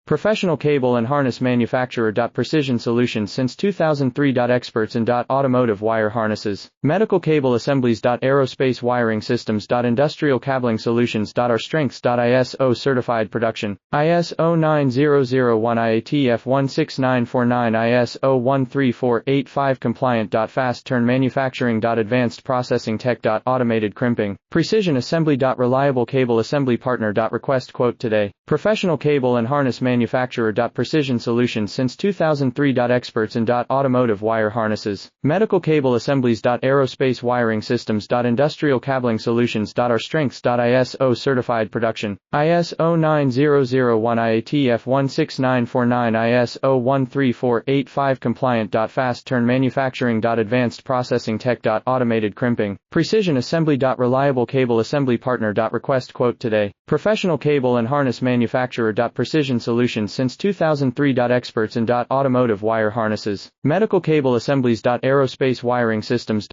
Professional cable and harness manufacturer. Precision Solutions since 2003. Experts in automotive wire harnesses, medical cable assemblies. Aerospace wiring systems. Industrial cabling solutions. Our strengths. ISO certified production, ISO 9001 IATF 16949 ISO 13485 compliant. Fast turn manufacturing. Advanced processing tech. Automated crimping, precision assembly. Reliable cable assembly partner. Request quote today. Professional cable and harness manufacturer. Precision Solutions since 2003. Experts in automotive wire harnesses, medical cable assemblies. Aerospace wiring systems. Industrial cabling solutions. Our strengths. ISO certified production, ISO 9001 IATF 16949 ISO 13485 compliant. Fast turn manufacturing. Advanced processing tech. Automated crimping, precision assembly. Reliable cable assembly partner. Request quote today. Professional cable and harness manufacturer. Precision Solutions since 2003. Experts in automotive wire harnesses, medical cable assemblies. Aerospace wiring systems.